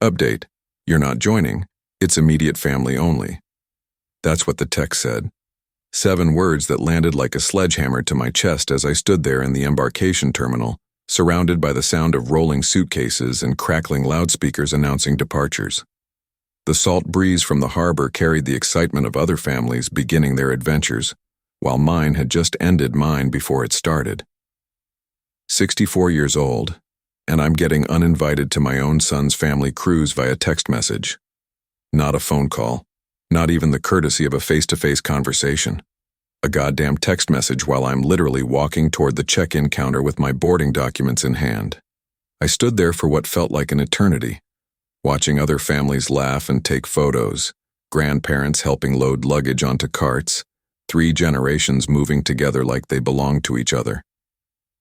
Update. You're not joining. It's immediate family only. That's what the text said. 7 words that landed like a sledgehammer to my chest as I stood there in the embarkation terminal, surrounded by the sound of rolling suitcases and crackling loudspeakers announcing departures. The salt breeze from the harbor carried the excitement of other families beginning their adventures, while mine had just ended mine before it started. 64 years old, and I'm getting uninvited to my own son's family cruise via text message. Not a phone call, not even the courtesy of a face-to-face conversation. A goddamn text message while I'm literally walking toward the check-in counter with my boarding documents in hand. I stood there for what felt like an eternity, watching other families laugh and take photos, grandparents helping load luggage onto carts, 3 generations moving together like they belonged to each other.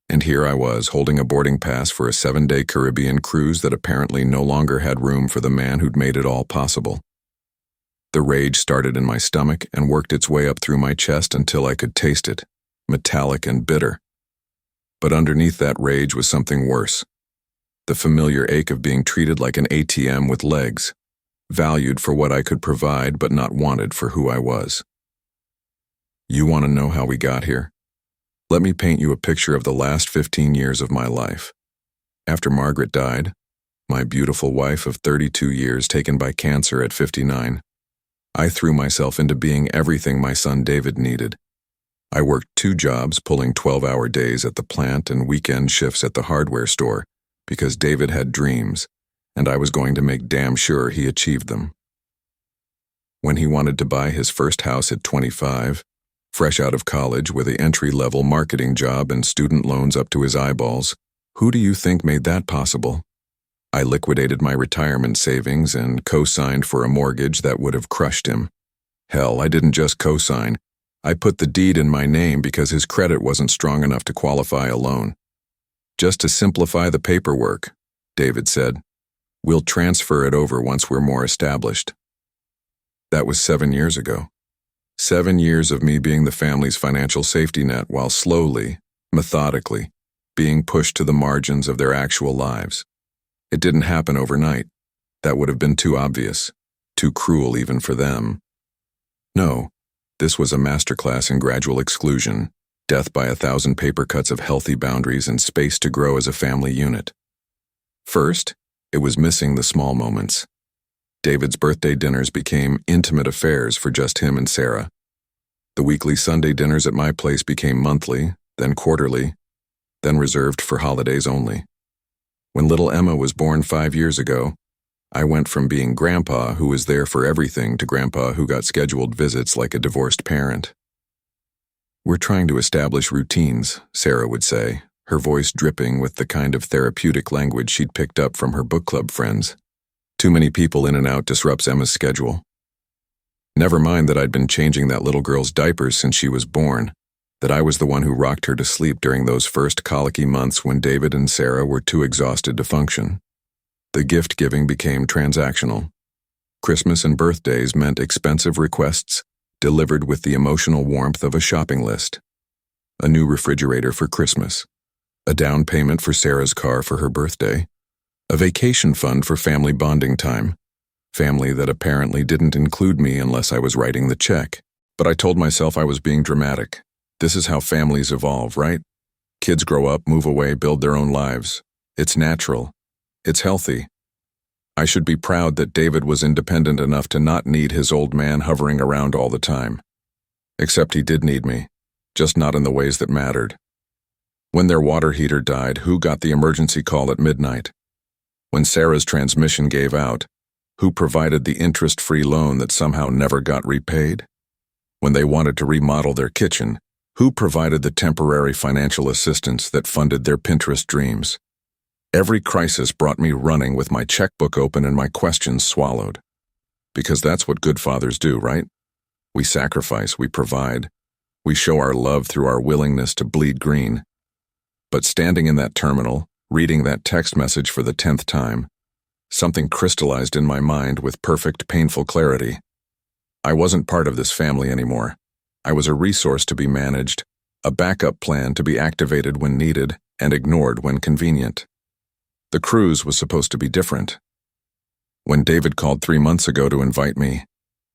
And here I was, holding a boarding pass for a 7-day Caribbean cruise that apparently no longer had room for the man who'd made it all possible. The rage started in my stomach and worked its way up through my chest until I could taste it, metallic and bitter. But underneath that rage was something worse. The familiar ache of being treated like an ATM with legs, valued for what I could provide but not wanted for who I was. You want to know how we got here? Let me paint you a picture of the last 15 years of my life. After Margaret died, my beautiful wife of 32 years taken by cancer at 59, I threw myself into being everything my son David needed. I worked 2 jobs, pulling 12-hour days at the plant and weekend shifts at the hardware store, because David had dreams, and I was going to make damn sure he achieved them. When he wanted to buy his first house at 25, fresh out of college with an entry-level marketing job and student loans up to his eyeballs, who do you think made that possible? I liquidated my retirement savings and co-signed for a mortgage that would have crushed him. Hell, I didn't just co-sign. I put the deed in my name because his credit wasn't strong enough to qualify a loan. Just to simplify the paperwork, David said. We'll transfer it over once we're more established. That was 7 years ago. 7 years of me being the family's financial safety net while slowly, methodically, being pushed to the margins of their actual lives. It didn't happen overnight. That would have been too obvious, too cruel even for them. No, this was a masterclass in gradual exclusion, death by 1,000 paper cuts of healthy boundaries and space to grow as a family unit. First, it was missing the small moments. David's birthday dinners became intimate affairs for just him and Sarah. The weekly Sunday dinners at my place became monthly, then quarterly, then reserved for holidays only. When little Emma was born 5 years ago, I went from being Grandpa who was there for everything to Grandpa who got scheduled visits like a divorced parent. We're trying to establish routines, Sarah would say, her voice dripping with the kind of therapeutic language she'd picked up from her book club friends. Too many people in and out disrupts Emma's schedule. Never mind that I'd been changing that little girl's diapers since she was born, that I was the one who rocked her to sleep during those first colicky months when David and Sarah were too exhausted to function. The gift-giving became transactional. Christmas and birthdays meant expensive requests delivered with the emotional warmth of a shopping list. A new refrigerator for Christmas, a down payment for Sarah's car for her birthday, a vacation fund for family bonding time, family that apparently didn't include me unless I was writing the check. But I told myself I was being dramatic. This is how families evolve, right? Kids grow up, move away, build their own lives. It's natural. It's healthy. I should be proud that David was independent enough to not need his old man hovering around all the time. Except he did need me, just not in the ways that mattered. When their water heater died, who got the emergency call at midnight? When Sarah's transmission gave out, who provided the interest-free loan that somehow never got repaid? When they wanted to remodel their kitchen, who provided the temporary financial assistance that funded their Pinterest dreams? Every crisis brought me running with my checkbook open and my questions swallowed. Because that's what good fathers do, right? We sacrifice, we provide, we show our love through our willingness to bleed green. But standing in that terminal, reading that text message for the 10th time, something crystallized in my mind with perfect, painful clarity. I wasn't part of this family anymore. I was a resource to be managed, a backup plan to be activated when needed and ignored when convenient. The cruise was supposed to be different. When David called 3 months ago to invite me,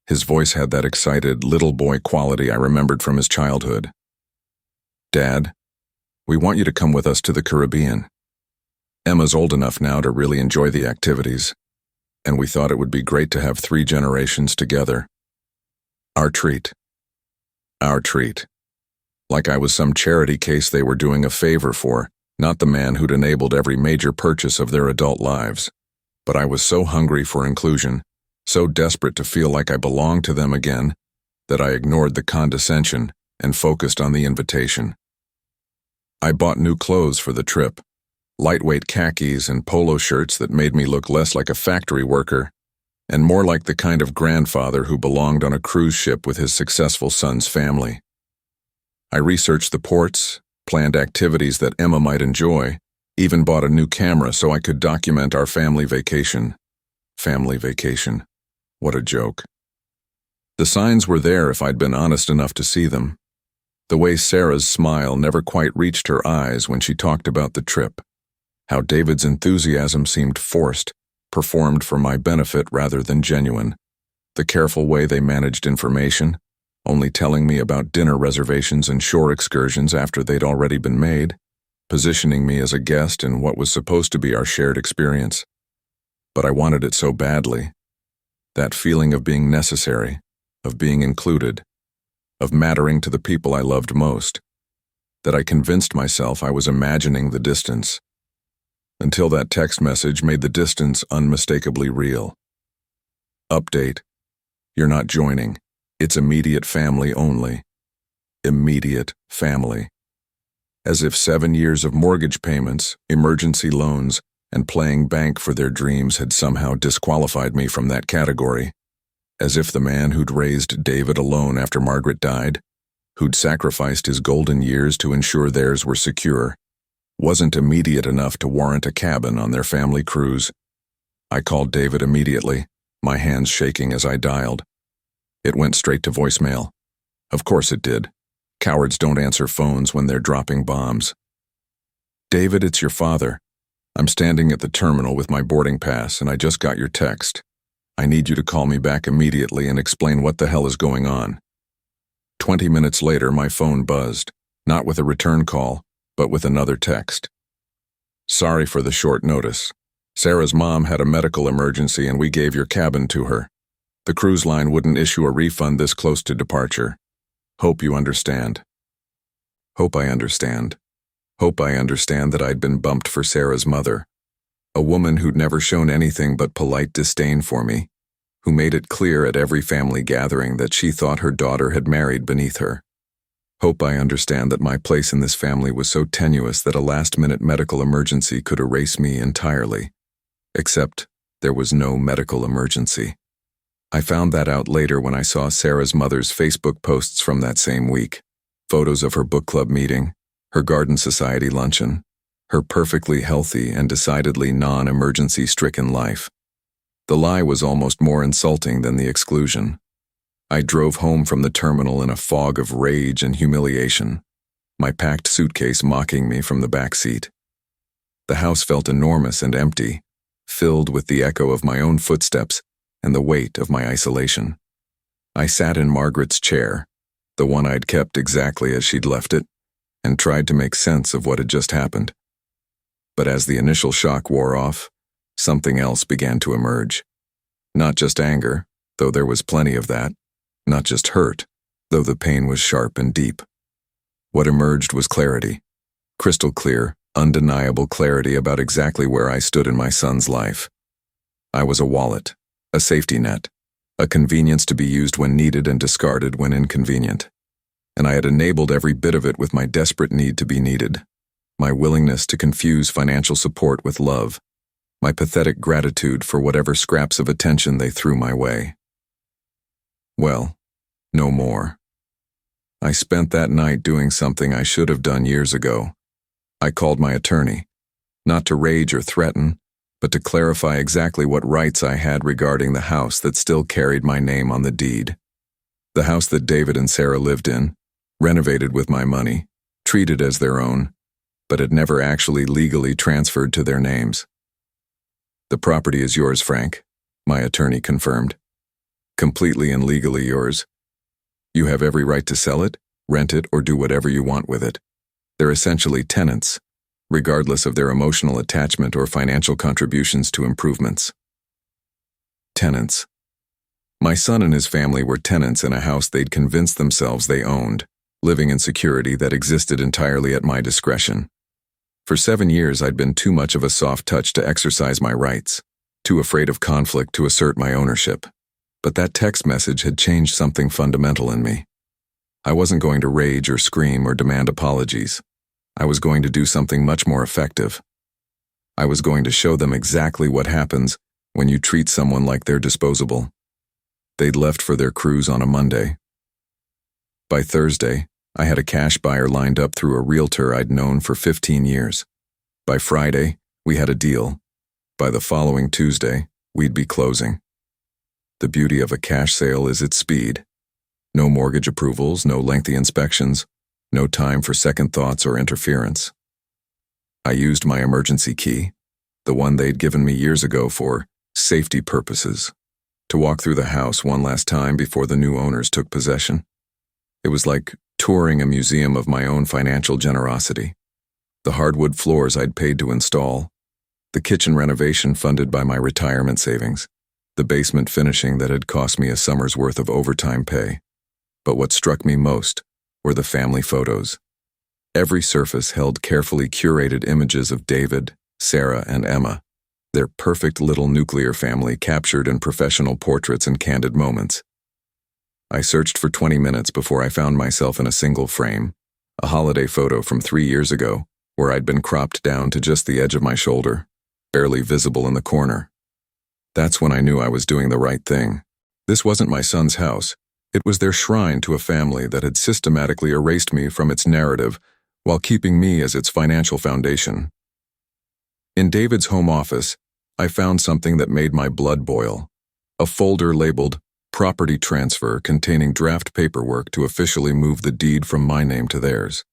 his voice had that excited, little boy quality I remembered from his childhood. "Dad, we want you to come with us to the Caribbean. Emma's old enough now to really enjoy the activities, and we thought it would be great to have 3 generations together. Our treat. Our treat. Like I was some charity case they were doing a favor for, not the man who'd enabled every major purchase of their adult lives. But I was so hungry for inclusion, so desperate to feel like I belonged to them again, that I ignored the condescension and focused on the invitation. I bought new clothes for the trip, lightweight khakis and polo shirts that made me look less like a factory worker and more like the kind of grandfather who belonged on a cruise ship with his successful son's family. I researched the ports, planned activities that Emma might enjoy, even bought a new camera so I could document our family vacation. Family vacation. What a joke. The signs were there if I'd been honest enough to see them. The way Sarah's smile never quite reached her eyes when she talked about the trip. How David's enthusiasm seemed forced, performed for my benefit rather than genuine. The careful way they managed information, only telling me about dinner reservations and shore excursions after they'd already been made, positioning me as a guest in what was supposed to be our shared experience. But I wanted it so badly. That feeling of being necessary, of being included, of mattering to the people I loved most, that I convinced myself I was imagining the distance. Until that text message made the distance unmistakably real. Update. You're not joining. It's immediate family only. Immediate family. As if 7 years of mortgage payments, emergency loans, and playing bank for their dreams had somehow disqualified me from that category. As if the man who'd raised David alone after Margaret died, who'd sacrificed his golden years to ensure theirs were secure, wasn't immediate enough to warrant a cabin on their family cruise. I called David immediately, my hands shaking as I dialed. It went straight to voicemail. Of course it did. Cowards don't answer phones when they're dropping bombs. "David, it's your father. I'm standing at the terminal with my boarding pass and I just got your text. I need you to call me back immediately and explain what the hell is going on." 20 minutes later, my phone buzzed, not with a return call, but with another text. "Sorry for the short notice. Sarah's mom had a medical emergency and we gave your cabin to her. The cruise line wouldn't issue a refund this close to departure. Hope you understand." Hope I understand. Hope I understand that I'd been bumped for Sarah's mother, a woman who'd never shown anything but polite disdain for me, who made it clear at every family gathering that she thought her daughter had married beneath her. Hope I understand that my place in this family was so tenuous that a last-minute medical emergency could erase me entirely. Except there was no medical emergency. I found that out later when I saw Sarah's mother's Facebook posts from that same week. Photos of her book club meeting, her garden society luncheon, her perfectly healthy and decidedly non-emergency stricken life. The lie was almost more insulting than the exclusion. I drove home from the terminal in a fog of rage and humiliation, my packed suitcase mocking me from the back seat. The house felt enormous and empty, filled with the echo of my own footsteps and the weight of my isolation. I sat in Margaret's chair, the one I'd kept exactly as she'd left it, and tried to make sense of what had just happened. But as the initial shock wore off, something else began to emerge. Not just anger, though there was plenty of that. Not just hurt, though the pain was sharp and deep. What emerged was clarity. Crystal clear, undeniable clarity about exactly where I stood in my son's life. I was a wallet, a safety net, a convenience to be used when needed and discarded when inconvenient. And I had enabled every bit of it with my desperate need to be needed, my willingness to confuse financial support with love, my pathetic gratitude for whatever scraps of attention they threw my way. Well, no more. I spent that night doing something I should have done years ago. I called my attorney, not to rage or threaten, but to clarify exactly what rights I had regarding the house that still carried my name on the deed. The house that David and Sarah lived in, renovated with my money, treated as their own, but had never actually legally transferred to their names. "The property is yours, Frank. my attorney confirmed. Completely and legally yours. You have every right to sell it, rent it, or do whatever you want with it. They're essentially tenants, regardless of their emotional attachment or financial contributions to improvements. Tenants. My son and his family were tenants in a house they'd convinced themselves they owned, living in security that existed entirely at my discretion. For 7 years, I'd been too much of a soft touch to exercise my rights, too afraid of conflict to assert my ownership. But that text message had changed something fundamental in me. I wasn't going to rage or scream or demand apologies. I was going to do something much more effective. I was going to show them exactly what happens when you treat someone like they're disposable. They'd left for their cruise on a Monday. By Thursday, I had a cash buyer lined up through a realtor I'd known for 15 years. By Friday, we had a deal. By the following Tuesday, we'd be closing. The beauty of a cash sale is its speed. No mortgage approvals, no lengthy inspections, no time for second thoughts or interference. I used my emergency key, the one they'd given me years ago for safety purposes, to walk through the house one last time before the new owners took possession. It was like touring a museum of my own financial generosity. The hardwood floors I'd paid to install, the kitchen renovation funded by my retirement savings, the basement finishing that had cost me a summer's worth of overtime pay. But what struck me most were the family photos. Every surface held carefully curated images of David, Sarah, and Emma, their perfect little nuclear family captured in professional portraits and candid moments. I searched for 20 minutes before I found myself in a single frame, a holiday photo from 3 years ago, where I'd been cropped down to just the edge of my shoulder, barely visible in the corner. That's when I knew I was doing the right thing. This wasn't my son's house. It was their shrine to a family that had systematically erased me from its narrative while keeping me as its financial foundation. In David's home office, I found something that made my blood boil, a folder labeled Property Transfer containing draft paperwork to officially move the deed from my name to theirs.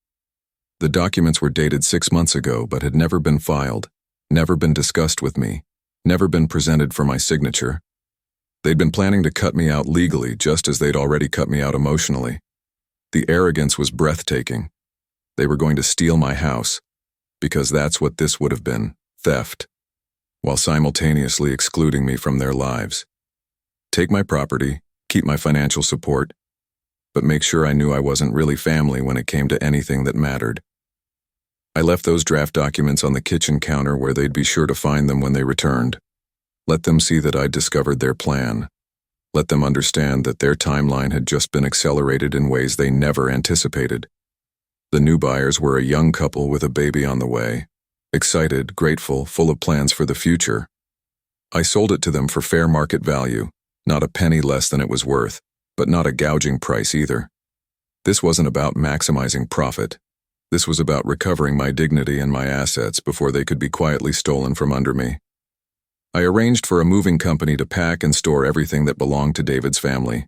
The documents were dated 6 months ago but had never been filed, never been discussed with me, never been presented for my signature. They'd been planning to cut me out legally just as they'd already cut me out emotionally. The arrogance was breathtaking. They were going to steal my house, because that's what this would have been, theft, while simultaneously excluding me from their lives. Take my property, keep my financial support, but make sure I knew I wasn't really family when it came to anything that mattered. I left those draft documents on the kitchen counter where they'd be sure to find them when they returned. Let them see that I'd discovered their plan. Let them understand that their timeline had just been accelerated in ways they never anticipated. The new buyers were a young couple with a baby on the way, excited, grateful, full of plans for the future. I sold it to them for fair market value, not a penny less than it was worth, but not a gouging price either. This wasn't about maximizing profit. This was about recovering my dignity and my assets before they could be quietly stolen from under me. I arranged for a moving company to pack and store everything that belonged to David's family.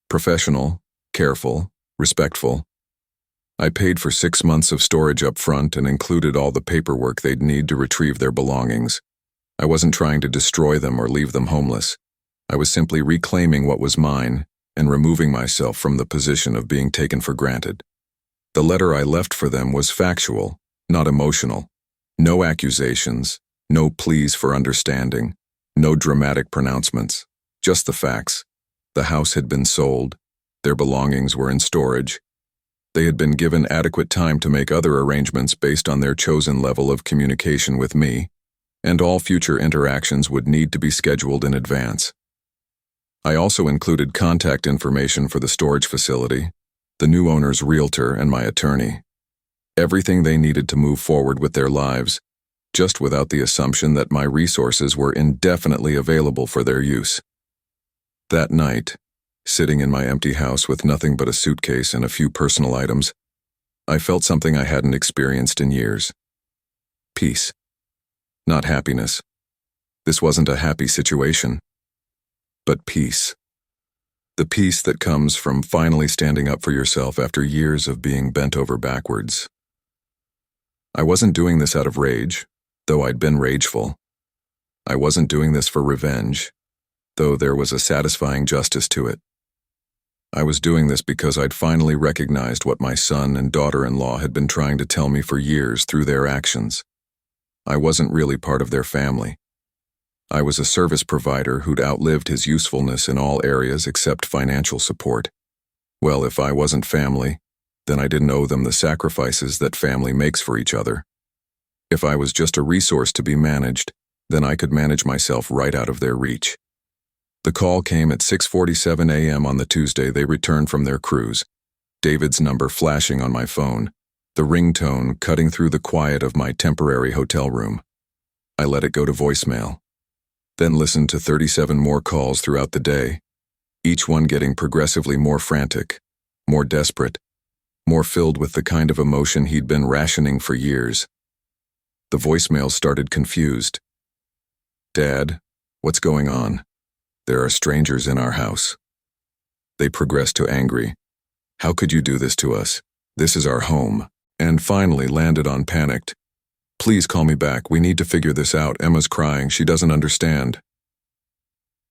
Professional, careful, respectful. I paid for 6 months of storage up front and included all the paperwork they'd need to retrieve their belongings. I wasn't trying to destroy them or leave them homeless. I was simply reclaiming what was mine and removing myself from the position of being taken for granted. The letter I left for them was factual, not emotional. No accusations, no pleas for understanding, no dramatic pronouncements, just the facts. The house had been sold. Their belongings were in storage. They had been given adequate time to make other arrangements based on their chosen level of communication with me, and all future interactions would need to be scheduled in advance. I also included contact information for the storage facility, the new owner's realtor, and my attorney. Everything they needed to move forward with their lives, just without the assumption that my resources were indefinitely available for their use. That night, sitting in my empty house with nothing but a suitcase and a few personal items, I felt something I hadn't experienced in years. Peace. Not happiness. This wasn't a happy situation. But peace. The peace that comes from finally standing up for yourself after years of being bent over backwards. I wasn't doing this out of rage, though I'd been rageful. I wasn't doing this for revenge. though there was a satisfying justice to it. I was doing this because I'd finally recognized what my son and daughter-in-law had been trying to tell me for years through their actions. I wasn't really part of their family. I was a service provider who'd outlived his usefulness in all areas except financial support. Well, if I wasn't family, then I didn't owe them the sacrifices that family makes for each other. If I was just a resource to be managed, then I could manage myself right out of their reach. The call came at 6:47 a.m. on the Tuesday they returned from their cruise, David's number flashing on my phone, the ringtone cutting through the quiet of my temporary hotel room. I let it go to voicemail, then listened to 37 more calls throughout the day, each one getting progressively more frantic, more desperate, more filled with the kind of emotion he'd been rationing for years. The voicemails started confused. "Dad, what's going on? There are strangers in our house." They progressed to angry. "How could you do this to us? This is our home." And finally landed on panicked. "Please call me back. We need to figure this out. Emma's crying. She doesn't understand."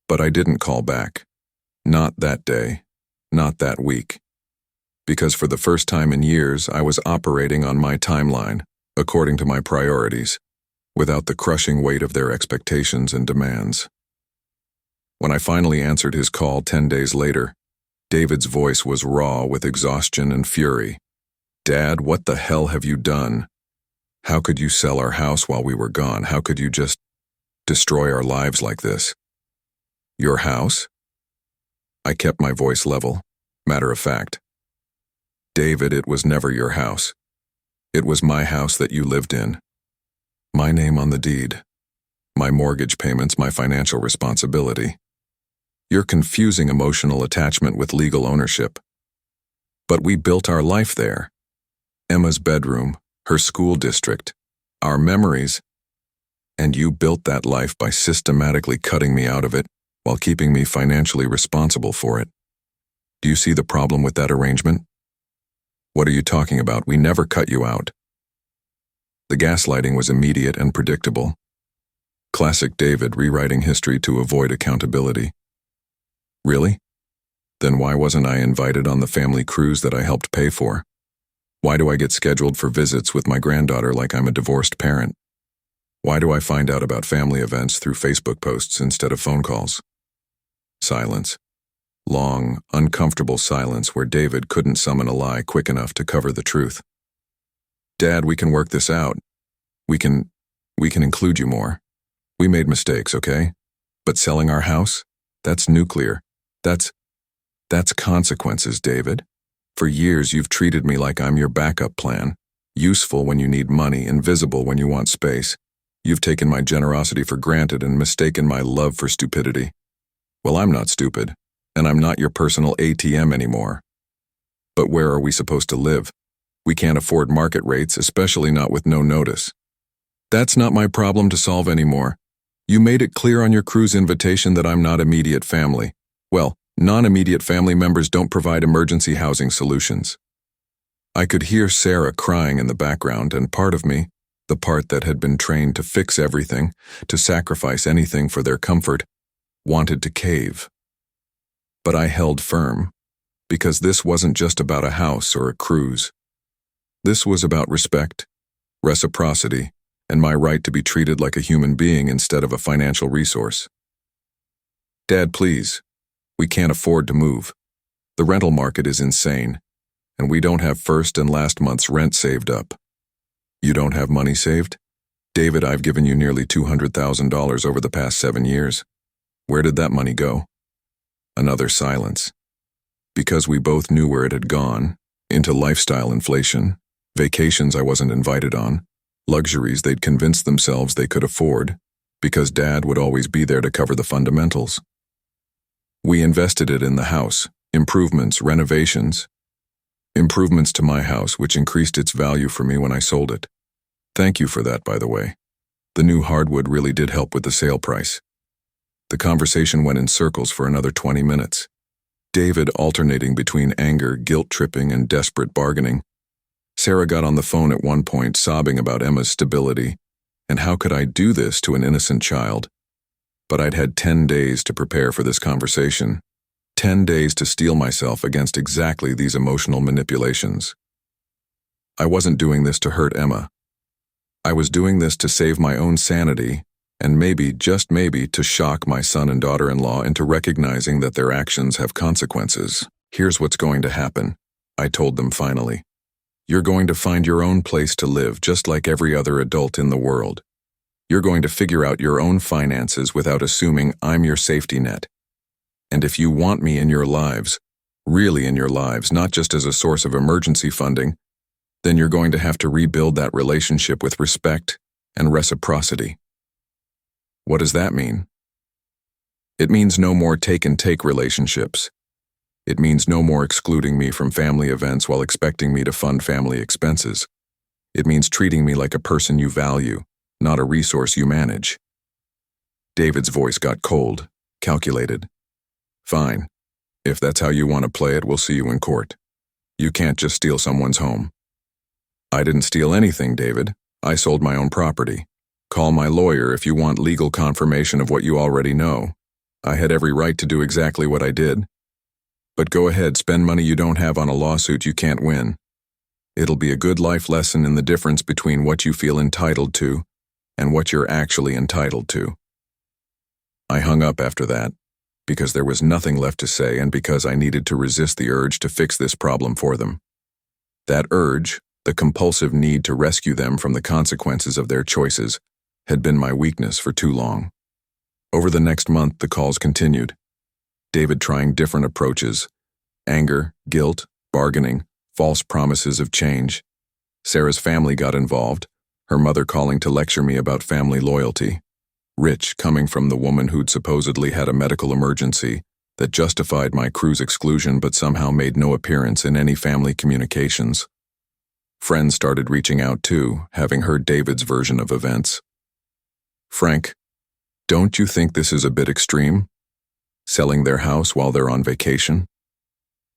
But I didn't call back. Not that day. Not that week. Because for the first time in years, I was operating on my timeline, according to my priorities, without the crushing weight of their expectations and demands. When I finally answered his call 10 days later, David's voice was raw with exhaustion and fury. "Dad, what the hell have you done? How could you sell our house while we were gone? How could you just destroy our lives like this?" "Your house?" I kept my voice level, matter of fact. "David, it was never your house. It was my house that you lived in. My name on the deed. My mortgage payments, my financial responsibility. You're confusing emotional attachment with legal ownership. But we built our life there. Emma's bedroom, her school district, our memories. And you built that life by systematically cutting me out of it while keeping me financially responsible for it. Do you see the problem with that arrangement?" "What are you talking about? We never cut you out." The gaslighting was immediate and predictable. Classic David rewriting history to avoid accountability. Really? Then why wasn't I invited on the family cruise that I helped pay for? Why do I get scheduled for visits with my granddaughter like I'm a divorced parent? Why do I find out about family events through Facebook posts instead of phone calls? Silence. Long, uncomfortable silence where David couldn't summon a lie quick enough to cover the truth. "Dad, we can work this out. We can include you more. We made mistakes, okay? But selling our house? That's nuclear. That's consequences, David. For years you've treated me like I'm your backup plan, useful when you need money, invisible when you want space. You've taken my generosity for granted and mistaken my love for stupidity. Well, I'm not stupid, and I'm not your personal ATM anymore. But where are we supposed to live? We can't afford market rates, especially not with no notice. That's not my problem to solve anymore. You made it clear on your cruise invitation that I'm not immediate family. Well, non-immediate family members don't provide emergency housing solutions." I could hear Sarah crying in the background, and part of me, the part that had been trained to fix everything, to sacrifice anything for their comfort, wanted to cave. But I held firm, because this wasn't just about a house or a cruise. This was about respect, reciprocity, and my right to be treated like a human being instead of a financial resource. "Dad, please. We can't afford to move. The rental market is insane, and we don't have first and last month's rent saved up." "You don't have money saved? David, I've given you nearly $200,000 over the past 7 years. Where did that money go?" Another silence. Because we both knew where it had gone, into lifestyle inflation, vacations I wasn't invited on, luxuries they'd convinced themselves they could afford, because Dad would always be there to cover the fundamentals. We invested it in the house, improvements, renovations. Improvements to my house, which increased its value for me when I sold it. Thank you for that, by the way. The new hardwood really did help with the sale price. The conversation went in circles for another 20 minutes. David alternating between anger, guilt-tripping, and desperate bargaining. Sarah got on the phone at one point, sobbing about Emma's stability, and how could I do this to an innocent child? But I'd had 10 days to prepare for this conversation. 10 days to steel myself against exactly these emotional manipulations. I wasn't doing this to hurt Emma. I was doing this to save my own sanity and maybe, just maybe, to shock my son and daughter-in-law into recognizing that their actions have consequences. Here's what's going to happen, I told them finally. You're going to find your own place to live just like every other adult in the world. You're going to figure out your own finances without assuming I'm your safety net. And if you want me in your lives, really in your lives, not just as a source of emergency funding, then you're going to have to rebuild that relationship with respect and reciprocity. What does that mean? It means no more take-and-take relationships. It means no more excluding me from family events while expecting me to fund family expenses. It means treating me like a person you value, not a resource you manage. David's voice got cold, calculated. Fine. If that's how you want to play it, we'll see you in court. You can't just steal someone's home. I didn't steal anything, David. I sold my own property. Call my lawyer if you want legal confirmation of what you already know. I had every right to do exactly what I did. But go ahead, spend money you don't have on a lawsuit you can't win. It'll be a good life lesson in the difference between what you feel entitled to and what you're actually entitled to. I hung up after that, because there was nothing left to say and because I needed to resist the urge to fix this problem for them. That urge, the compulsive need to rescue them from the consequences of their choices, had been my weakness for too long. Over the next month, the calls continued. David trying different approaches: anger, guilt, bargaining, false promises of change. Sarah's family got involved, her mother calling to lecture me about family loyalty. Rich coming from the woman who'd supposedly had a medical emergency that justified my cruise exclusion but somehow made no appearance in any family communications. Friends started reaching out too, having heard David's version of events. Frank, don't you think this is a bit extreme? Selling their house while they're on vacation?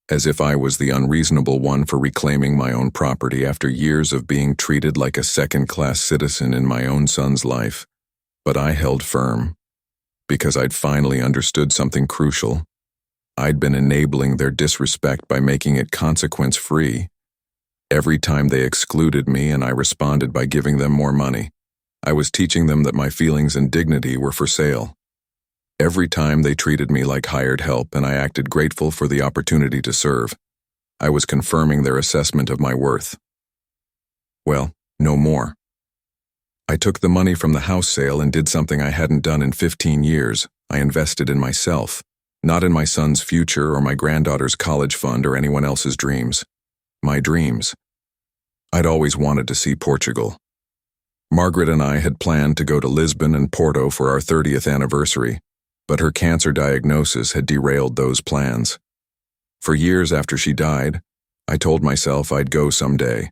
As if I was the unreasonable one for reclaiming my own property after years of being treated like a second-class citizen in my own son's life. But I held firm, because I'd finally understood something crucial. I'd been enabling their disrespect by making it consequence-free. Every time they excluded me and I responded by giving them more money, I was teaching them that my feelings and dignity were for sale. Every time they treated me like hired help and I acted grateful for the opportunity to serve, I was confirming their assessment of my worth. Well, no more. I took the money from the house sale and did something I hadn't done in 15 years. I invested in myself, not in my son's future or my granddaughter's college fund or anyone else's dreams. My dreams. I'd always wanted to see Portugal. Margaret and I had planned to go to Lisbon and Porto for our 30th anniversary, but her cancer diagnosis had derailed those plans. For years after she died, I told myself I'd go someday,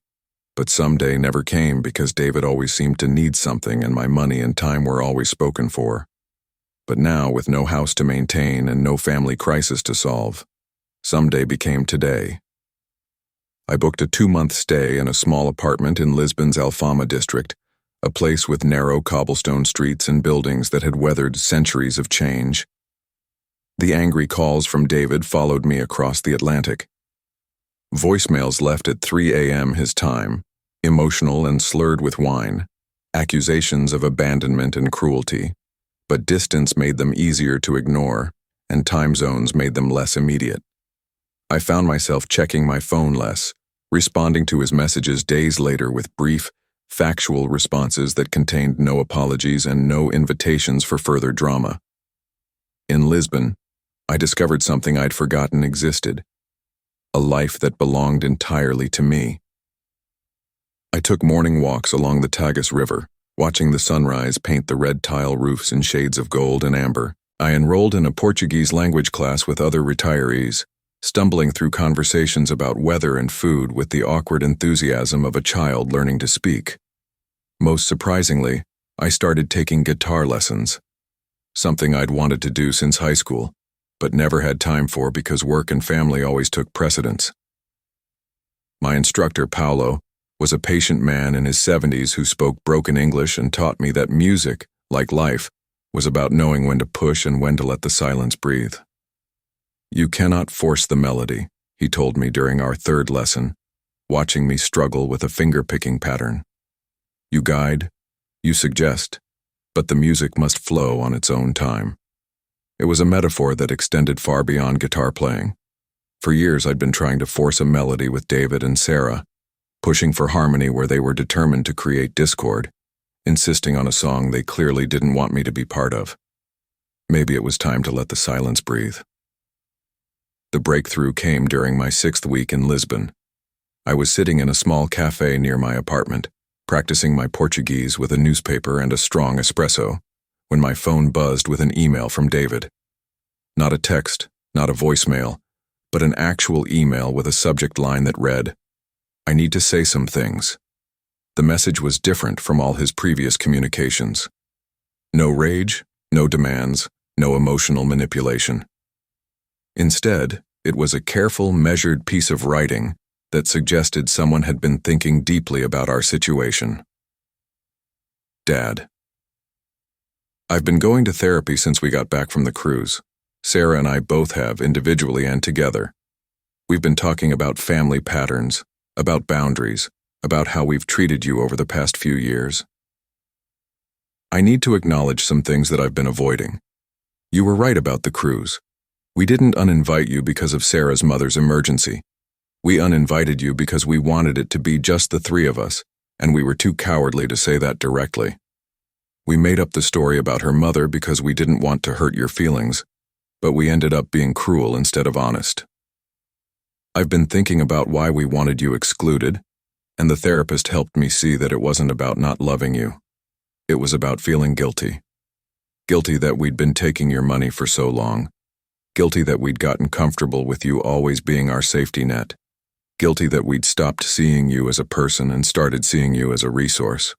but someday never came because David always seemed to need something and my money and time were always spoken for. But now, with no house to maintain and no family crisis to solve, someday became today. I booked a 2-month stay in a small apartment in Lisbon's Alfama district, a place with narrow cobblestone streets and buildings that had weathered centuries of change. The angry calls from David followed me across the Atlantic. Voicemails left at 3 a.m. his time, emotional and slurred with wine, accusations of abandonment and cruelty, but distance made them easier to ignore, and time zones made them less immediate. I found myself checking my phone less, responding to his messages days later with brief, factual responses that contained no apologies and no invitations for further drama. In Lisbon, I discovered something I'd forgotten existed: a life that belonged entirely to me. I took morning walks along the Tagus River, watching the sunrise paint the red tile roofs in shades of gold and amber. I enrolled in a Portuguese language class with other retirees, stumbling through conversations about weather and food with the awkward enthusiasm of a child learning to speak. Most surprisingly, I started taking guitar lessons, something I'd wanted to do since high school, but never had time for because work and family always took precedence. My instructor, Paulo, was a patient man in his 70s who spoke broken English and taught me that music, like life, was about knowing when to push and when to let the silence breathe. "You cannot force the melody," he told me during our third lesson, watching me struggle with a finger-picking pattern. "You guide, you suggest, but the music must flow on its own time." It was a metaphor that extended far beyond guitar playing. For years I'd been trying to force a melody with David and Sarah, pushing for harmony where they were determined to create discord, insisting on a song they clearly didn't want me to be part of. Maybe it was time to let the silence breathe. The breakthrough came during my 6th week in Lisbon. I was sitting in a small cafe near my apartment, practicing my Portuguese with a newspaper and a strong espresso, when my phone buzzed with an email from David. Not a text, not a voicemail, but an actual email with a subject line that read, "I need to say some things." The message was different from all his previous communications. No rage, no demands, no emotional manipulation. Instead, it was a careful, measured piece of writing that suggested someone had been thinking deeply about our situation. Dad. I've been going to therapy since we got back from the cruise. Sarah and I both have, individually and together. We've been talking about family patterns, about boundaries, about how we've treated you over the past few years. I need to acknowledge some things that I've been avoiding. You were right about the cruise. We didn't uninvite you because of Sarah's mother's emergency. We uninvited you because we wanted it to be just the three of us, and we were too cowardly to say that directly. We made up the story about her mother because we didn't want to hurt your feelings, but we ended up being cruel instead of honest. I've been thinking about why we wanted you excluded, and the therapist helped me see that it wasn't about not loving you. It was about feeling guilty. Guilty that we'd been taking your money for so long. Guilty that we'd gotten comfortable with you always being our safety net. Guilty that we'd stopped seeing you as a person and started seeing you as a resource.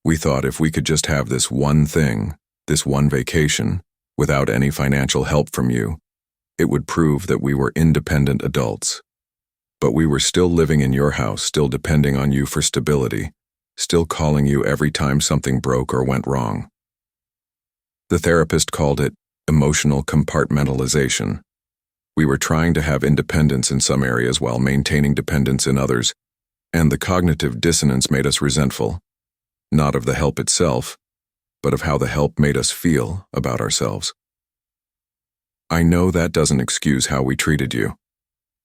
We thought if we could just have this one thing, this one vacation, without any financial help from you, it would prove that we were independent adults. But we were still living in your house, still depending on you for stability, still calling you every time something broke or went wrong. The therapist called it emotional compartmentalization. We were trying to have independence in some areas while maintaining dependence in others, and the cognitive dissonance made us resentful, not of the help itself, but of how the help made us feel about ourselves. I know that doesn't excuse how we treated you.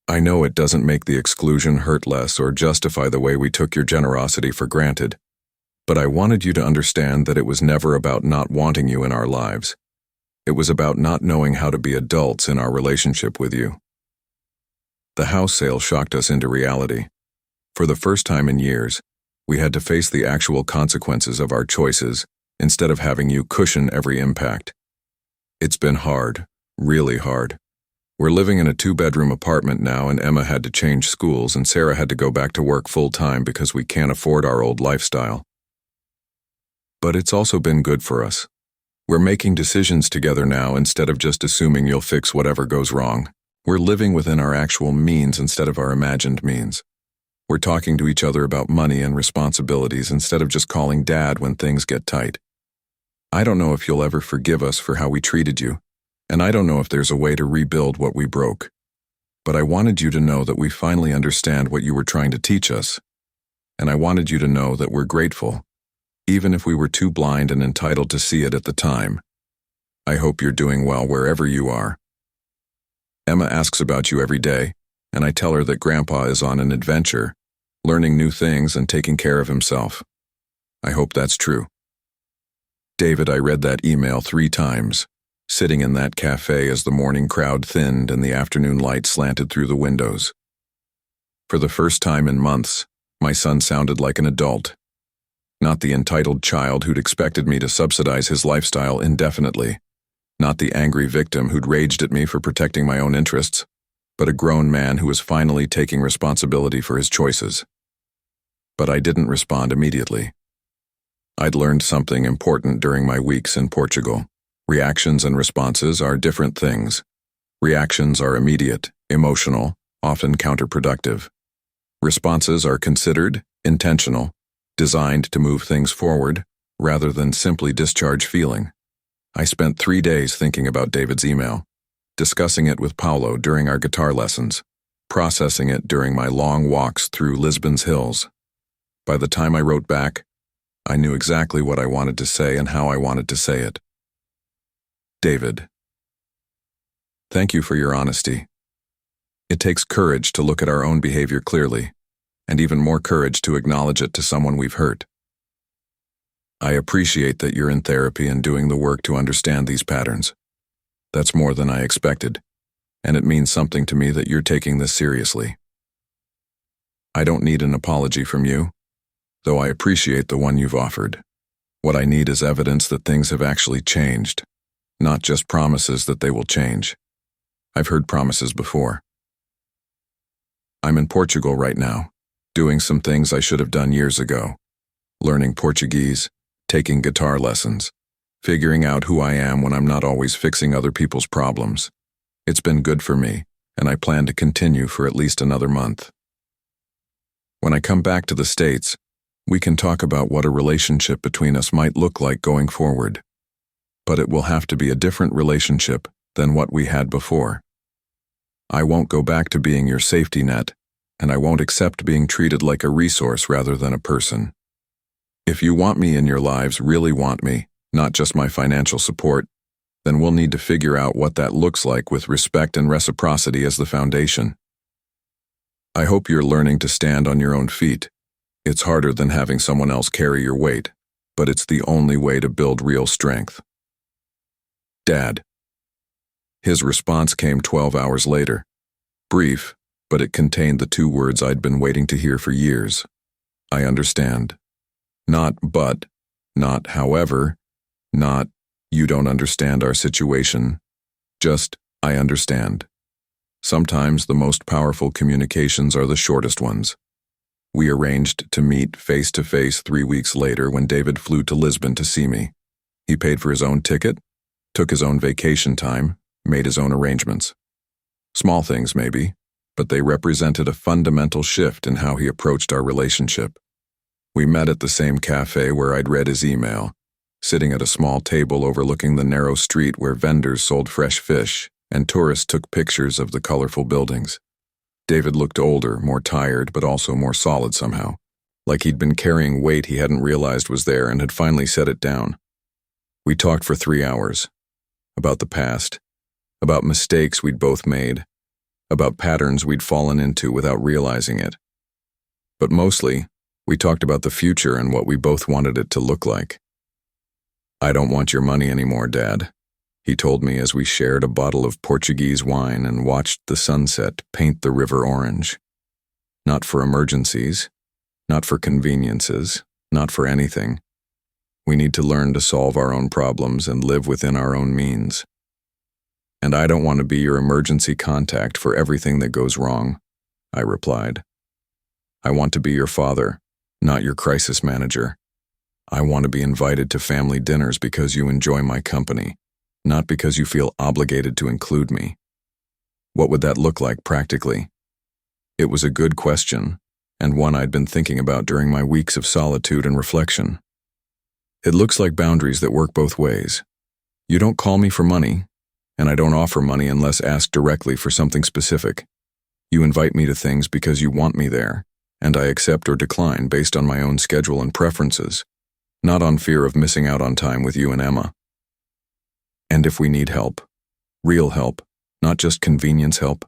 I know it doesn't make the exclusion hurt less or justify the way we took your generosity for granted, but I wanted you to understand that it was never about not wanting you in our lives. It was about not knowing how to be adults in our relationship with you. The house sale shocked us into reality. For the first time in years, we had to face the actual consequences of our choices instead of having you cushion every impact. It's been hard, really hard. We're living in a 2-bedroom apartment now, and Emma had to change schools and Sarah had to go back to work full-time because we can't afford our old lifestyle. But it's also been good for us. We're making decisions together now instead of just assuming you'll fix whatever goes wrong. We're living within our actual means instead of our imagined means. We're talking to each other about money and responsibilities instead of just calling Dad when things get tight. I don't know if you'll ever forgive us for how we treated you, and I don't know if there's a way to rebuild what we broke. But I wanted you to know that we finally understand what you were trying to teach us, and I wanted you to know that we're grateful, even if we were too blind and entitled to see it at the time. I hope you're doing well wherever you are. Emma asks about you every day, and I tell her that Grandpa is on an adventure, learning new things and taking care of himself. I hope that's true. David, I read that email 3 times, sitting in that cafe as the morning crowd thinned and the afternoon light slanted through the windows. For the first time in months, my son sounded like an adult. Not the entitled child who'd expected me to subsidize his lifestyle indefinitely. Not the angry victim who'd raged at me for protecting my own interests, but a grown man who was finally taking responsibility for his choices. But I didn't respond immediately. I'd learned something important during my weeks in Portugal. Reactions and responses are different things. Reactions are immediate, emotional, often counterproductive. Responses are considered, intentional, designed to move things forward, rather than simply discharge feeling. I spent 3 days thinking about David's email, discussing it with Paulo during our guitar lessons, processing it during my long walks through Lisbon's hills. By the time I wrote back, I knew exactly what I wanted to say and how I wanted to say it. David, thank you for your honesty. It takes courage to look at our own behavior clearly, and even more courage to acknowledge it to someone we've hurt. I appreciate that you're in therapy and doing the work to understand these patterns. That's more than I expected, and it means something to me that you're taking this seriously. I don't need an apology from you, though I appreciate the one you've offered. What I need is evidence that things have actually changed, not just promises that they will change. I've heard promises before. I'm in Portugal right now, doing some things I should have done years ago. Learning Portuguese, taking guitar lessons, figuring out who I am when I'm not always fixing other people's problems. It's been good for me, and I plan to continue for at least another month. When I come back to the States, we can talk about what a relationship between us might look like going forward. But it will have to be a different relationship than what we had before. I won't go back to being your safety net, and I won't accept being treated like a resource rather than a person. If you want me in your lives, really want me, not just my financial support, then we'll need to figure out what that looks like with respect and reciprocity as the foundation. I hope you're learning to stand on your own feet. It's harder than having someone else carry your weight, but it's the only way to build real strength. Dad. His response came 12 hours later. Brief, but it contained the 2 words I'd been waiting to hear for years. I understand. Not but, not however, not you don't understand our situation. Just, I understand. Sometimes the most powerful communications are the shortest ones. We arranged to meet face-to-face 3 weeks later when David flew to Lisbon to see me. He paid for his own ticket, took his own vacation time, made his own arrangements. Small things maybe, but they represented a fundamental shift in how he approached our relationship. We met at the same cafe where I'd read his email, sitting at a small table overlooking the narrow street where vendors sold fresh fish and tourists took pictures of the colorful buildings. David looked older, more tired, but also more solid somehow, like he'd been carrying weight he hadn't realized was there and had finally set it down. We talked for 3 hours, about the past, about mistakes we'd both made, about patterns we'd fallen into without realizing it. But mostly, we talked about the future and what we both wanted it to look like. I don't want your money anymore, Dad, he told me as we shared a bottle of Portuguese wine and watched the sunset paint the river orange. Not for emergencies, not for conveniences, not for anything. We need to learn to solve our own problems and live within our own means. And I don't want to be your emergency contact for everything that goes wrong, I replied. I want to be your father, not your crisis manager. I want to be invited to family dinners because you enjoy my company, not because you feel obligated to include me. What would that look like practically? It was a good question, and one I'd been thinking about during my weeks of solitude and reflection. It looks like boundaries that work both ways. You don't call me for money, and I don't offer money unless asked directly for something specific. You invite me to things because you want me there, and I accept or decline based on my own schedule and preferences, not on fear of missing out on time with you and Emma. And if we need help, real help, not just convenience help,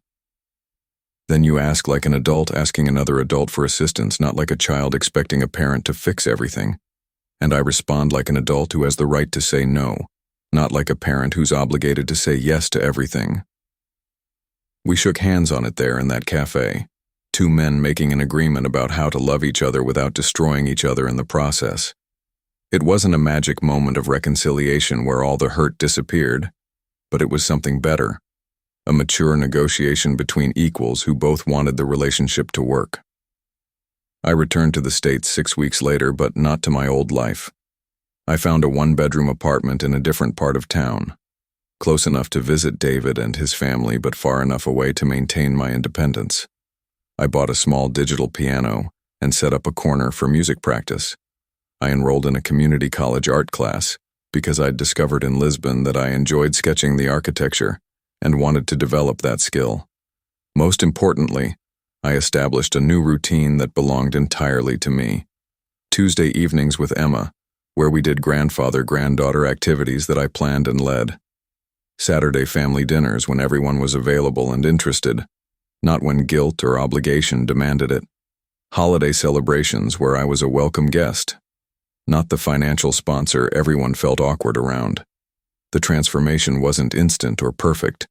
then you ask like an adult asking another adult for assistance, not like a child expecting a parent to fix everything. And I respond like an adult who has the right to say no, not like a parent who's obligated to say yes to everything. We shook hands on it there in that cafe, 2 men making an agreement about how to love each other without destroying each other in the process. It wasn't a magic moment of reconciliation where all the hurt disappeared, but it was something better, a mature negotiation between equals who both wanted the relationship to work. I returned to the States 6 weeks later, but not to my old life. I found a 1-bedroom apartment in a different part of town, close enough to visit David and his family, but far enough away to maintain my independence. I bought a small digital piano and set up a corner for music practice. I enrolled in a community college art class because I'd discovered in Lisbon that I enjoyed sketching the architecture and wanted to develop that skill. Most importantly, I established a new routine that belonged entirely to me. Tuesday evenings with Emma, where we did grandfather-granddaughter activities that I planned and led. Saturday family dinners when everyone was available and interested, not when guilt or obligation demanded it. Holiday celebrations where I was a welcome guest, not the financial sponsor everyone felt awkward around. The transformation wasn't instant or perfect.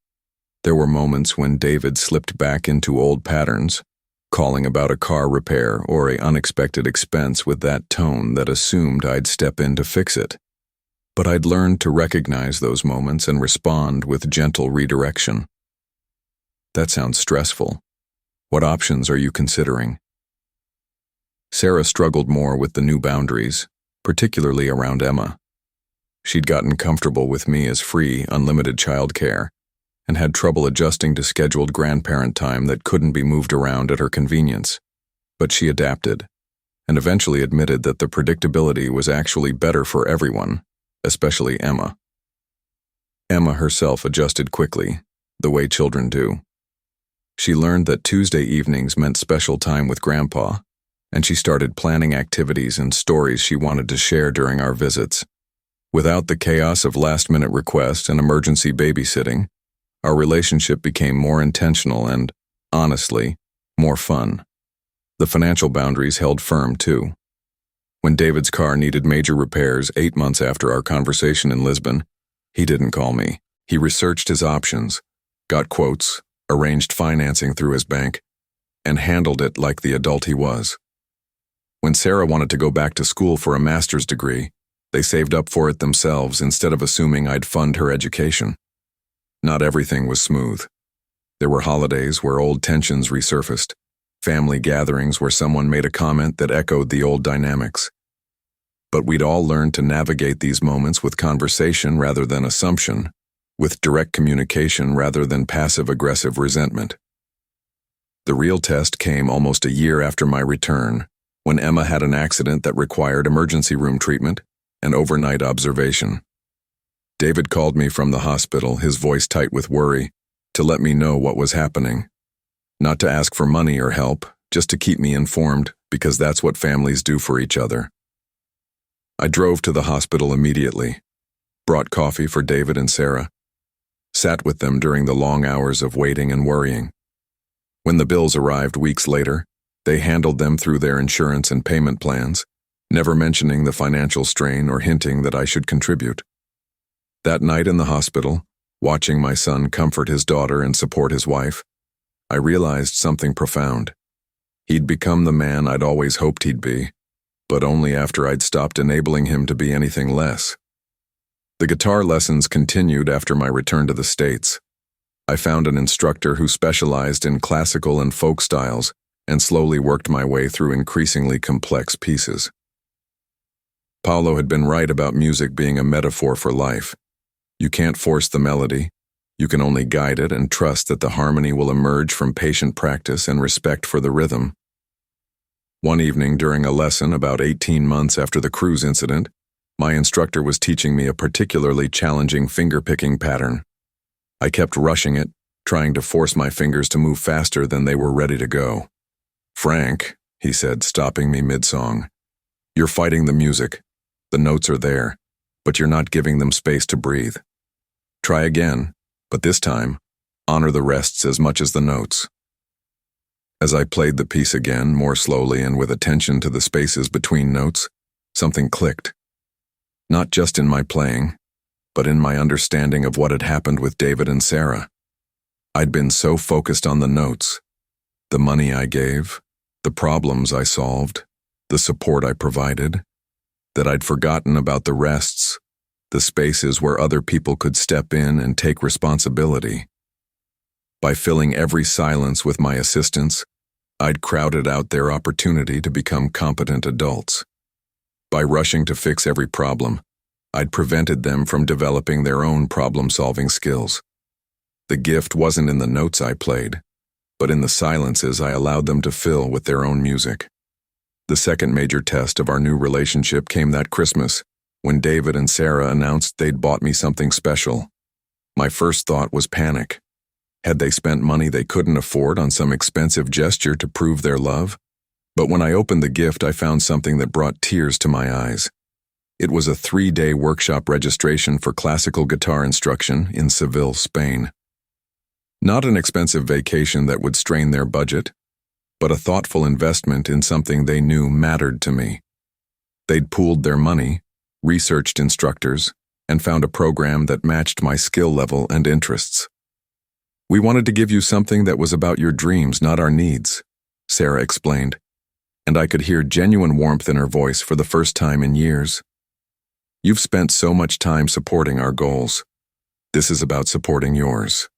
There were moments when David slipped back into old patterns, calling about a car repair or an unexpected expense with that tone that assumed I'd step in to fix it. But I'd learned to recognize those moments and respond with gentle redirection. That sounds stressful. What options are you considering? Sarah struggled more with the new boundaries, particularly around Emma. She'd gotten comfortable with me as free, unlimited childcare, and had trouble adjusting to scheduled grandparent time that couldn't be moved around at her convenience. But she adapted, and eventually admitted that the predictability was actually better for everyone, especially Emma. Emma herself adjusted quickly, the way children do. She learned that Tuesday evenings meant special time with Grandpa, and she started planning activities and stories she wanted to share during our visits. Without the chaos of last-minute requests and emergency babysitting, our relationship became more intentional and, honestly, more fun. The financial boundaries held firm, too. When David's car needed major repairs 8 months after our conversation in Lisbon, he didn't call me. He researched his options, got quotes, arranged financing through his bank, and handled it like the adult he was. When Sarah wanted to go back to school for a master's degree, they saved up for it themselves instead of assuming I'd fund her education. Not everything was smooth. There were holidays where old tensions resurfaced, family gatherings where someone made a comment that echoed the old dynamics. But we'd all learned to navigate these moments with conversation rather than assumption, with direct communication rather than passive-aggressive resentment. The real test came almost a year after my return, when Emma had an accident that required emergency room treatment and overnight observation. David called me from the hospital, his voice tight with worry, to let me know what was happening. Not to ask for money or help, just to keep me informed, because that's what families do for each other. I drove to the hospital immediately, brought coffee for David and Sarah, sat with them during the long hours of waiting and worrying. When the bills arrived weeks later, they handled them through their insurance and payment plans, never mentioning the financial strain or hinting that I should contribute. That night in the hospital, watching my son comfort his daughter and support his wife, I realized something profound. He'd become the man I'd always hoped he'd be, but only after I'd stopped enabling him to be anything less. The guitar lessons continued after my return to the States. I found an instructor who specialized in classical and folk styles and slowly worked my way through increasingly complex pieces. Paulo had been right about music being a metaphor for life. You can't force the melody. You can only guide it and trust that the harmony will emerge from patient practice and respect for the rhythm. One evening during a lesson about 18 months after the cruise incident, my instructor was teaching me a particularly challenging finger-picking pattern. I kept rushing it, trying to force my fingers to move faster than they were ready to go. "Frank," he said, stopping me mid-song, "you're fighting the music. The notes are there, but you're not giving them space to breathe. Try again, but this time, honor the rests as much as the notes." As I played the piece again, more slowly and with attention to the spaces between notes, something clicked. Not just in my playing, but in my understanding of what had happened with David and Sarah. I'd been so focused on the notes, the money I gave, the problems I solved, the support I provided, that I'd forgotten about the rests, the spaces where other people could step in and take responsibility. By filling every silence with my assistance, I'd crowded out their opportunity to become competent adults. By rushing to fix every problem, I'd prevented them from developing their own problem-solving skills. The gift wasn't in the notes I played, but in the silences I allowed them to fill with their own music. The second major test of our new relationship came that Christmas, when David and Sarah announced they'd bought me something special. My first thought was panic. Had they spent money they couldn't afford on some expensive gesture to prove their love? But when I opened the gift, I found something that brought tears to my eyes. It was a 3-day workshop registration for classical guitar instruction in Seville, Spain. Not an expensive vacation that would strain their budget, but a thoughtful investment in something they knew mattered to me. They'd pooled their money, researched instructors, and found a program that matched my skill level and interests. "We wanted to give you something that was about your dreams, not our needs," Sarah explained, and I could hear genuine warmth in her voice for the first time in years. "You've spent so much time supporting our goals. This is about supporting yours."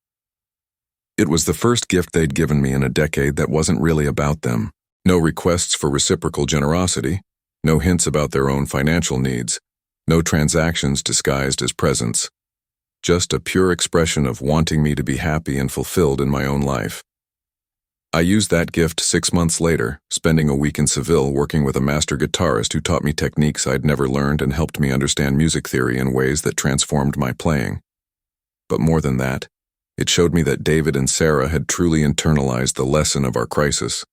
It was the first gift they'd given me in a decade that wasn't really about them. No requests for reciprocal generosity, no hints about their own financial needs, no transactions disguised as presents. Just a pure expression of wanting me to be happy and fulfilled in my own life. I used that gift 6 months later, spending a week in Seville working with a master guitarist who taught me techniques I'd never learned and helped me understand music theory in ways that transformed my playing. But more than that, it showed me that David and Sarah had truly internalized the lesson of our crisis.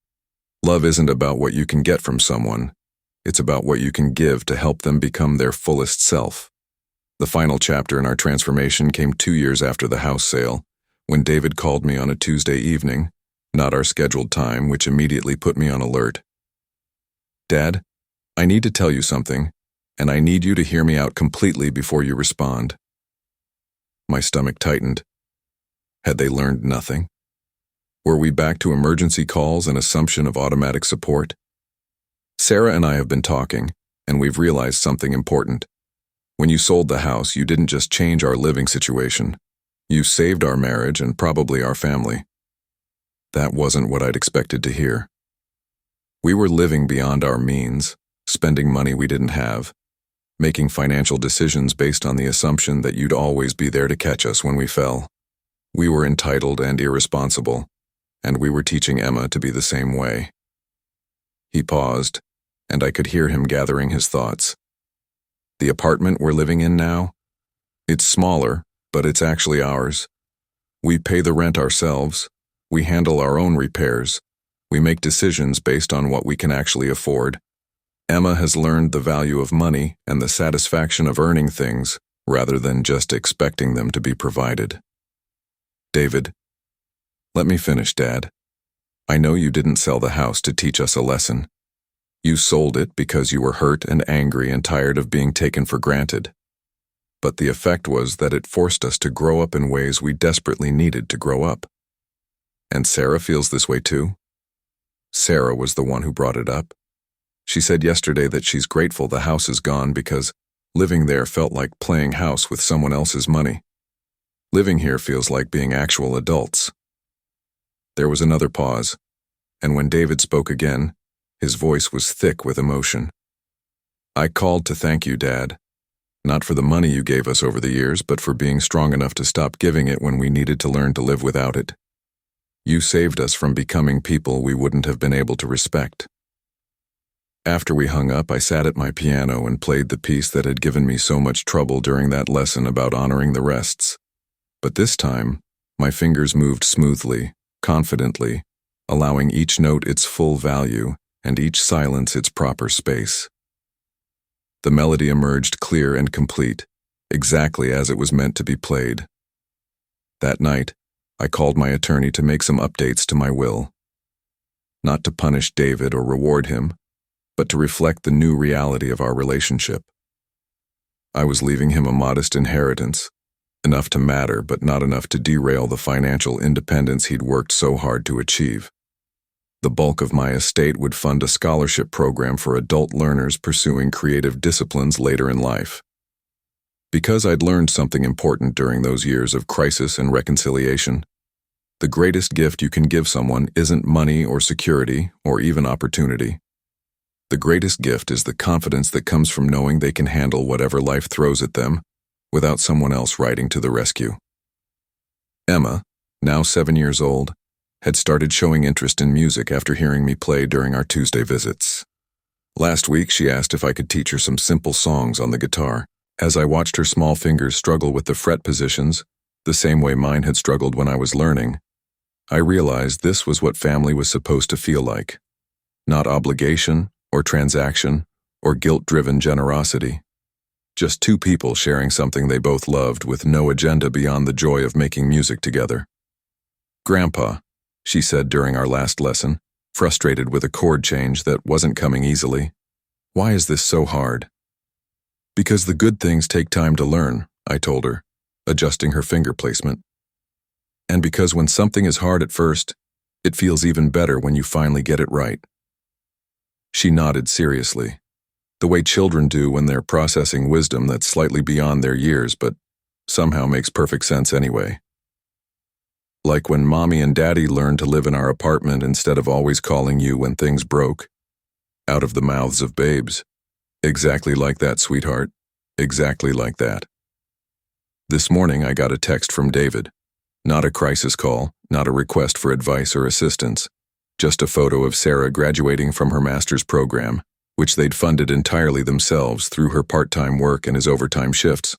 Love isn't about what you can get from someone. It's about what you can give to help them become their fullest self. The final chapter in our transformation came 2 years after the house sale, when David called me on a Tuesday evening, not our scheduled time, which immediately put me on alert. "Dad, I need to tell you something, and I need you to hear me out completely before you respond." My stomach tightened. Had they learned nothing? Were we back to emergency calls and assumption of automatic support? "Sarah and I have been talking, and we've realized something important. When you sold the house, you didn't just change our living situation. You saved our marriage and probably our family." That wasn't what I'd expected to hear. We were living beyond our means, spending money we didn't have, making financial decisions based on the assumption that you'd always be there to catch us when we fell. We were entitled and irresponsible, and we were teaching Emma to be the same way. He paused, and I could hear him gathering his thoughts. "The apartment we're living in now? It's smaller, but it's actually ours. We pay the rent ourselves. We handle our own repairs. We make decisions based on what we can actually afford. Emma has learned the value of money and the satisfaction of earning things rather than just expecting them to be provided." "David, let me finish, Dad. I know you didn't sell the house to teach us a lesson. You sold it because you were hurt and angry and tired of being taken for granted. But the effect was that it forced us to grow up in ways we desperately needed to grow up. And Sarah feels this way too." Sarah was the one who brought it up. She said yesterday that she's grateful the house is gone because living there felt like playing house with someone else's money. Living here feels like being actual adults. There was another pause, and when David spoke again, his voice was thick with emotion. "I called to thank you, Dad. Not for the money you gave us over the years, but for being strong enough to stop giving it when we needed to learn to live without it. You saved us from becoming people we wouldn't have been able to respect." After we hung up, I sat at my piano and played the piece that had given me so much trouble during that lesson about honoring the rests. But this time, my fingers moved smoothly, confidently, allowing each note its full value and each silence its proper space. The melody emerged clear and complete, exactly as it was meant to be played. That night, I called my attorney to make some updates to my will. Not to punish David or reward him, but to reflect the new reality of our relationship. I was leaving him a modest inheritance, enough to matter but not enough to derail the financial independence he'd worked so hard to achieve. The bulk of my estate would fund a scholarship program for adult learners pursuing creative disciplines later in life. Because I'd learned something important during those years of crisis and reconciliation, the greatest gift you can give someone isn't money or security or even opportunity. The greatest gift is the confidence that comes from knowing they can handle whatever life throws at them without someone else riding to the rescue. Emma, now 7 years old, had started showing interest in music after hearing me play during our Tuesday visits. Last week, she asked if I could teach her some simple songs on the guitar. As I watched her small fingers struggle with the fret positions, the same way mine had struggled when I was learning, I realized this was what family was supposed to feel like. Not obligation, or transaction, or guilt-driven generosity. Just two people sharing something they both loved with no agenda beyond the joy of making music together. "Grandpa," she said during our last lesson, frustrated with a chord change that wasn't coming easily, "why is this so hard?" "Because the good things take time to learn," I told her, adjusting her finger placement. "And because when something is hard at first, it feels even better when you finally get it right." She nodded seriously, the way children do when they're processing wisdom that's slightly beyond their years but somehow makes perfect sense anyway. Like when Mommy and Daddy learned to live in our apartment instead of always calling you when things broke. Out of the mouths of babes. Exactly like that, sweetheart. Exactly like that. This morning I got a text from David. Not a crisis call, not a request for advice or assistance. Just a photo of Sarah graduating from her master's program, which they'd funded entirely themselves through her part-time work and his overtime shifts.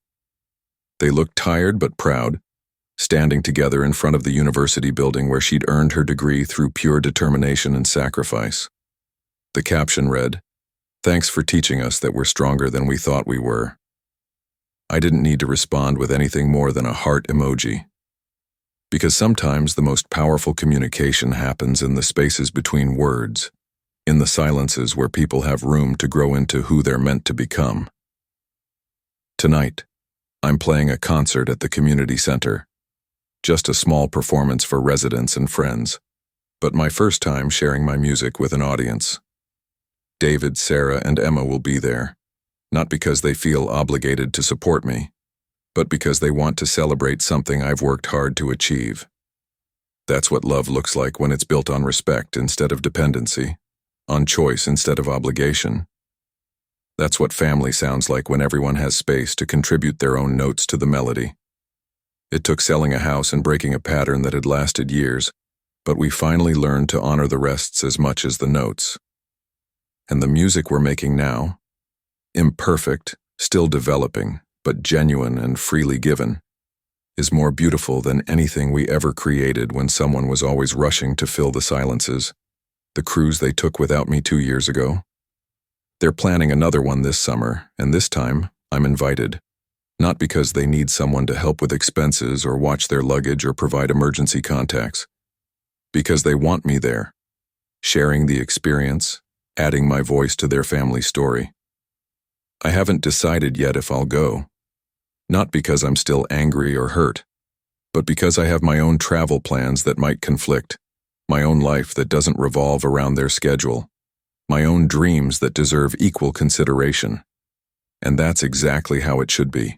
They looked tired but proud, standing together in front of the university building where she'd earned her degree through pure determination and sacrifice. The caption read, "Thanks for teaching us that we're stronger than we thought we were." I didn't need to respond with anything more than a heart emoji. Because sometimes the most powerful communication happens in the spaces between words, in the silences where people have room to grow into who they're meant to become. Tonight, I'm playing a concert at the community center. Just a small performance for residents and friends, but my first time sharing my music with an audience. David, Sarah, and Emma will be there, not because they feel obligated to support me, but because they want to celebrate something I've worked hard to achieve. That's what love looks like when it's built on respect instead of dependency, on choice instead of obligation. That's what family sounds like when everyone has space to contribute their own notes to the melody. It took selling a house and breaking a pattern that had lasted years, but we finally learned to honor the rests as much as the notes. And the music we're making now, imperfect, still developing, but genuine and freely given, is more beautiful than anything we ever created when someone was always rushing to fill the silences, the cruise they took without me 2 years ago. They're planning another one this summer, and this time, I'm invited. Not because they need someone to help with expenses or watch their luggage or provide emergency contacts. Because they want me there, sharing the experience, adding my voice to their family story. I haven't decided yet if I'll go. Not because I'm still angry or hurt, but because I have my own travel plans that might conflict, my own life that doesn't revolve around their schedule, my own dreams that deserve equal consideration. And that's exactly how it should be.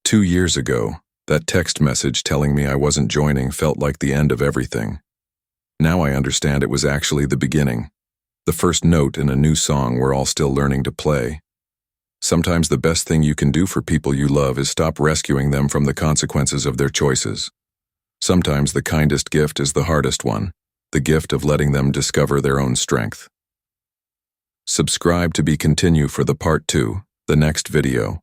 2 years ago, that text message telling me I wasn't joining felt like the end of everything. Now I understand it was actually the beginning, the first note in a new song we're all still learning to play. Sometimes the best thing you can do for people you love is stop rescuing them from the consequences of their choices. Sometimes the kindest gift is the hardest one, the gift of letting them discover their own strength. Subscribe to be continue for the part 2, the next video.